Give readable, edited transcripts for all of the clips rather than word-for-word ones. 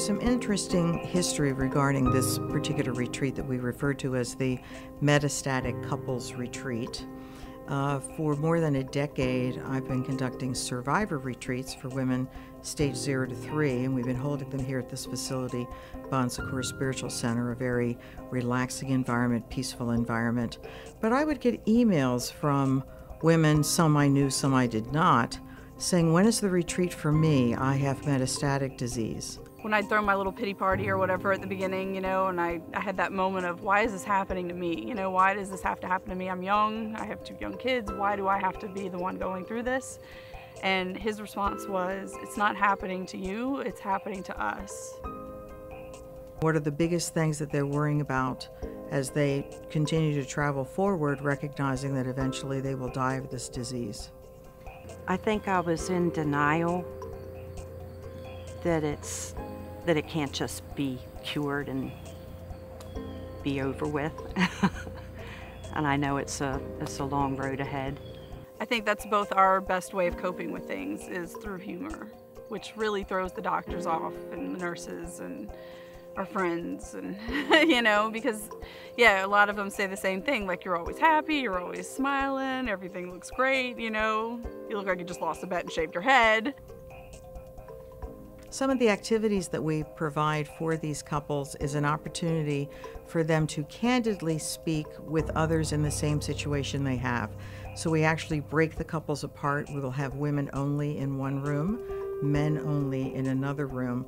some interesting history regarding this particular retreat that we refer to as the Metastatic Couples Retreat. For more than a decade, I've been conducting survivor retreats for women stage 0 to 3, and we've been holding them here at this facility, Bon Secours Spiritual Center, a very relaxing environment, peaceful environment. But I would get emails from women, some I knew, some I did not, saying, when is the retreat for me? I have metastatic disease. When I'd throw my little pity party or whatever at the beginning, you know, and I had that moment of, why is this happening to me? You know, why does this have to happen to me? I'm young, I have 2 young kids, why do I have to be the one going through this? And his response was, it's not happening to you, it's happening to us. What are the biggest things that they're worrying about as they continue to travel forward, recognizing that eventually they will die of this disease? I think I was in denial that it can't just be cured and be over with. And I know it's a long road ahead. I think that's both our best way of coping with things is through humor, which really throws the doctors off and the nurses and our friends, and you know, because yeah, a lot of them say the same thing, like, you're always happy, you're always smiling, everything looks great, you know, you look like you just lost a bet and shaved your head. Some of the activities that we provide for these couples is an opportunity for them to candidly speak with others in the same situation they have. So we actually break the couples apart. We will have women only in one room, men only in another room.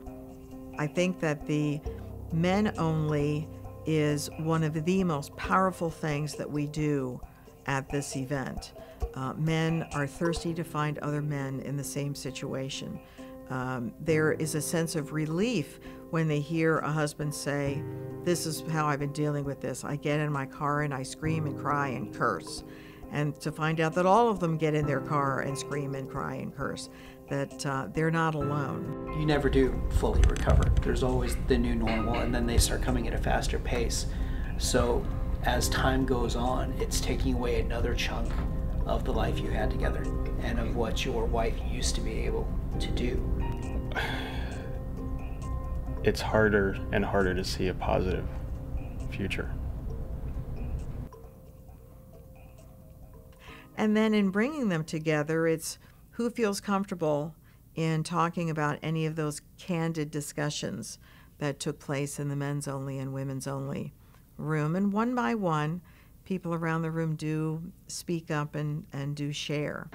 I think that the men only is one of the most powerful things that we do at this event. Men are thirsty to find other men in the same situation. There is a sense of relief when they hear a husband say, this is how I've been dealing with this. I get in my car and I scream and cry and curse. And to find out that all of them get in their car and scream and cry and curse, that they're not alone. You never do fully recover. There's always the new normal, and then they start coming at a faster pace. So as time goes on, it's taking away another chunk of the life you had together and of what your wife used to be able to do. It's harder and harder to see a positive future. And then in bringing them together, it's who feels comfortable in talking about any of those candid discussions that took place in the men's only and women's only room. And one by one, people around the room do speak up and do share.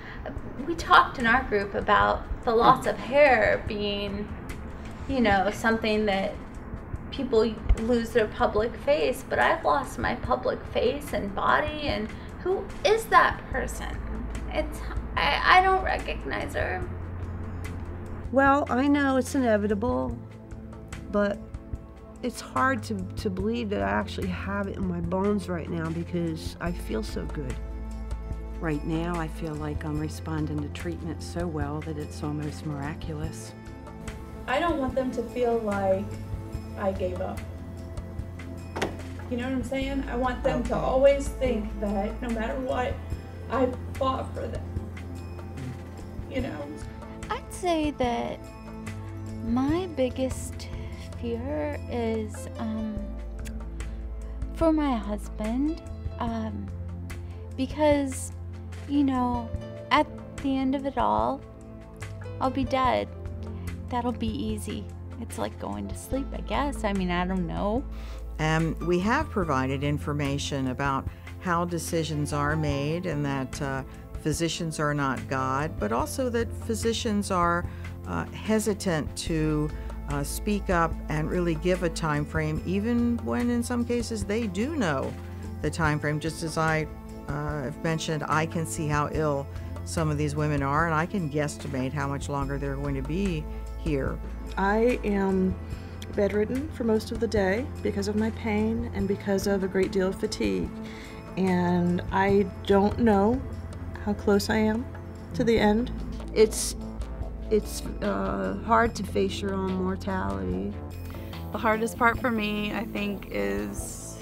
We talked in our group about the loss of hair being, you know, something that people lose their public face, but I've lost my public face and body, and who is that person? I don't recognize her. Well, I know it's inevitable, but it's hard to believe that I actually have it in my bones right now because I feel so good. Right now, I feel like I'm responding to treatment so well that it's almost miraculous. I don't want them to feel like I gave up. You know what I'm saying? I want them to always think that no matter what, I fought for them. You know? I'd say that my biggest fear is for my husband, because, you know, at the end of it all, I'll be dead. That'll be easy. It's like going to sleep, I guess. I mean, I don't know. We have provided information about how decisions are made, and that physicians are not God, but also that physicians are hesitant to speak up and really give a time frame, even when in some cases they do know the time frame. Just as I have mentioned, I can see how ill some of these women are, and I can guesstimate how much longer they're going to be here. I am bedridden for most of the day because of my pain and because of a great deal of fatigue, and I don't know how close I am to the end. It's hard to face your own mortality. The hardest part for me, I think, is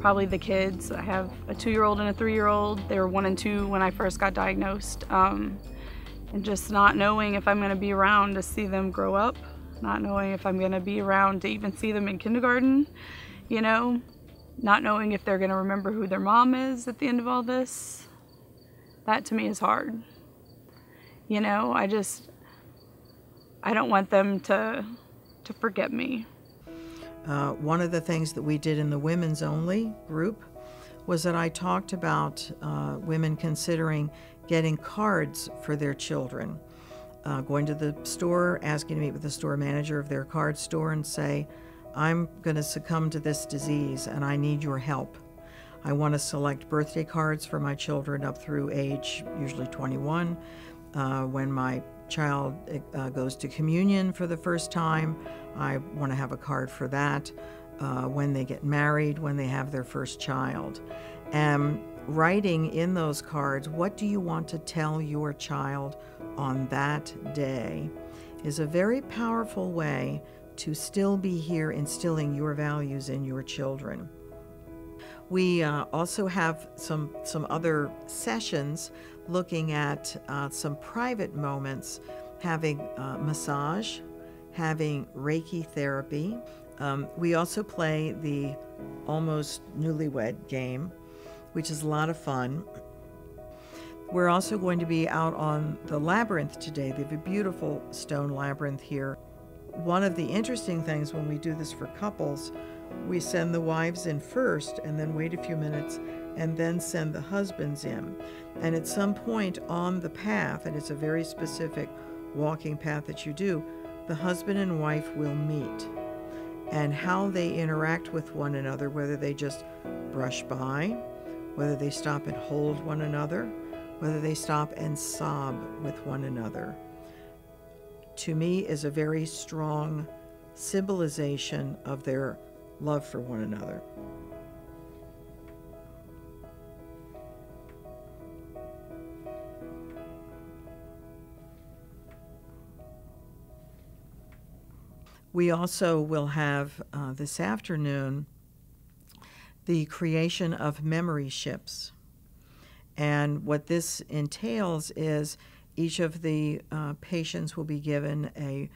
probably the kids. I have a 2-year-old and a 3-year-old. They were 1 and 2 when I first got diagnosed. And just not knowing if I'm going to be around to see them grow up not knowing if I'm going to be around to even see them in kindergarten, you know, not knowing if they're going to remember who their mom is at the end of all this. That to me is hard. You know, I don't want them to forget me. One of the things that we did in the women's only group was that I talked about women considering getting cards for their children. Going to the store, asking to meet with the store manager of their card store and say, I'm going to succumb to this disease and I need your help. I want to select birthday cards for my children up through age, usually 21. When my child goes to communion for the first time, I want to have a card for that. When they get married, when they have their first child. And writing in those cards, what do you want to tell your child on that day, is a very powerful way to still be here instilling your values in your children. We also have some other sessions looking at some private moments, having massage, having Reiki therapy. We also play the Almost Newlywed game, which is a lot of fun. We're also going to be out on the labyrinth today. They have a beautiful stone labyrinth here. One of the interesting things when we do this for couples, we send the wives in first and then wait a few minutes and then send the husbands in. And at some point on the path, and it's a very specific walking path that you do, the husband and wife will meet. And how they interact with one another, whether they just brush by, whether they stop and hold one another, whether they stop and sob with one another, to me is a very strong symbolization of their love for one another. We also will have this afternoon the creation of memory ships. And what this entails is each of the patients will be given a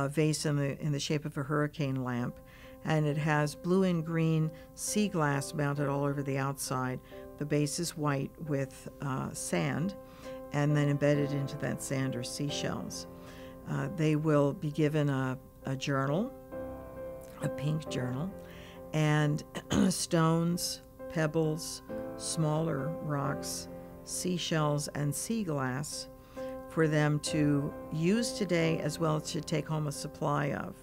vase in the shape of a hurricane lamp, and it has blue and green sea glass mounted all over the outside. The base is white with sand, and then embedded into that sand are seashells. They will be given a journal, a pink journal, and stones, pebbles, smaller rocks, seashells, and sea glass for them to use today as well as to take home a supply of.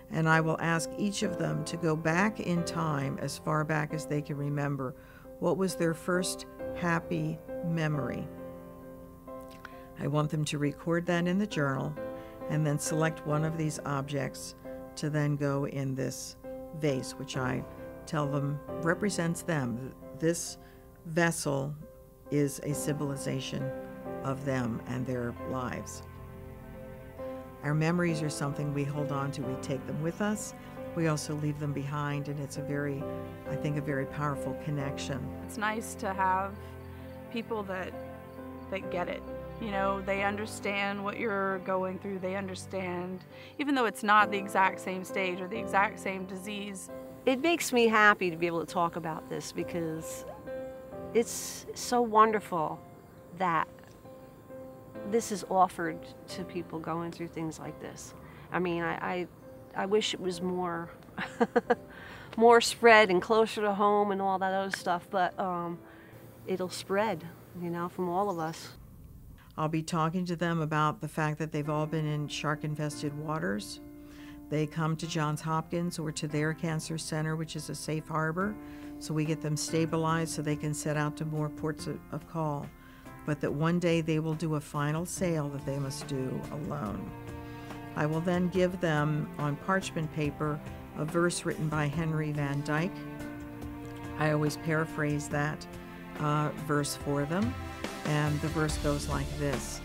And I will ask each of them to go back in time, as far back as they can remember, what was their first happy memory. I want them to record that in the journal and then select one of these objects to then go in this vase, which I tell them represents them. This vessel is a symbolization of them and their lives. Our memories are something we hold on to. We take them with us. We also leave them behind, and it's I think a very powerful connection. It's nice to have people that get it. You know, they understand what you're going through. They understand, even though it's not the exact same stage or the exact same disease. It makes me happy to be able to talk about this because it's so wonderful that this is offered to people going through things like this. I mean, I wish it was more more spread and closer to home and all that other stuff, but it'll spread, you know, from all of us. I'll be talking to them about the fact that they've all been in shark-infested waters. They come to Johns Hopkins or to their cancer center, which is a safe harbor, so we get them stabilized so they can set out to more ports of call. But that one day they will do a final sale that they must do alone. I will then give them on parchment paper a verse written by Henry Van Dyke. I always paraphrase that verse for them, and the verse goes like this.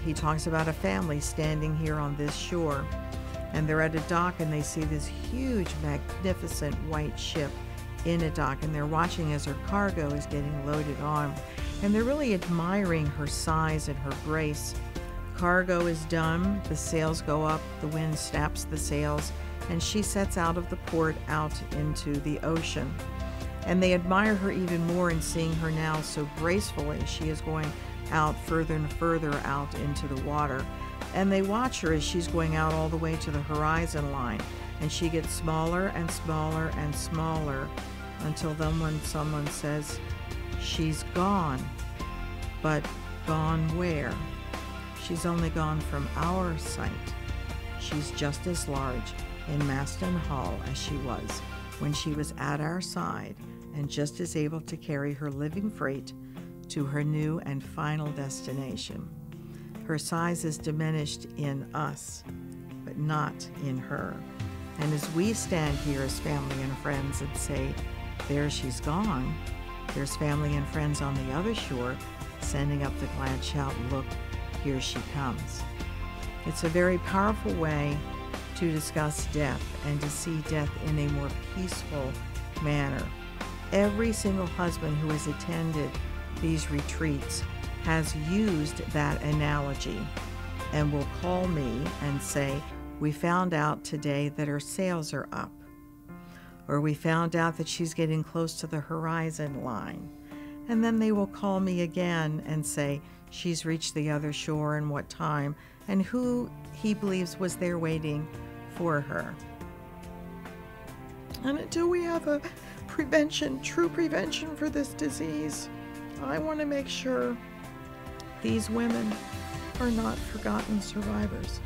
He talks about a family standing here on this shore, and they're at a dock and they see this huge, magnificent white ship in a dock, and they're watching as her cargo is getting loaded on, and they're really admiring her size and her grace. cargo is done, the sails go up, the wind snaps the sails, and she sets out of the port out into the ocean. And they admire her even more in seeing her now so gracefully. She is going out further and further out into the water. And they watch her as she's going out all the way to the horizon line. And she gets smaller and smaller and smaller until then when someone says, she's gone. But gone where? She's only gone from our sight. She's just as large in mast and hull as she was when she was at our side, and just as able to carry her living freight to her new and final destination. Her size is diminished in us, but not in her. And as we stand here as family and friends and say, there she's gone, there's family and friends on the other shore sending up the glad shout, look, here she comes. It's a very powerful way to discuss death and to see death in a more peaceful manner. Every single husband who has attended these retreats has used that analogy and will call me and say, we found out today that her sails are up, or we found out that she's getting close to the horizon line. And then they will call me again and say, she's reached the other shore and what time, and who he believes was there waiting for her. And until we have a prevention, true prevention for this disease, I want to make sure these women are not forgotten survivors.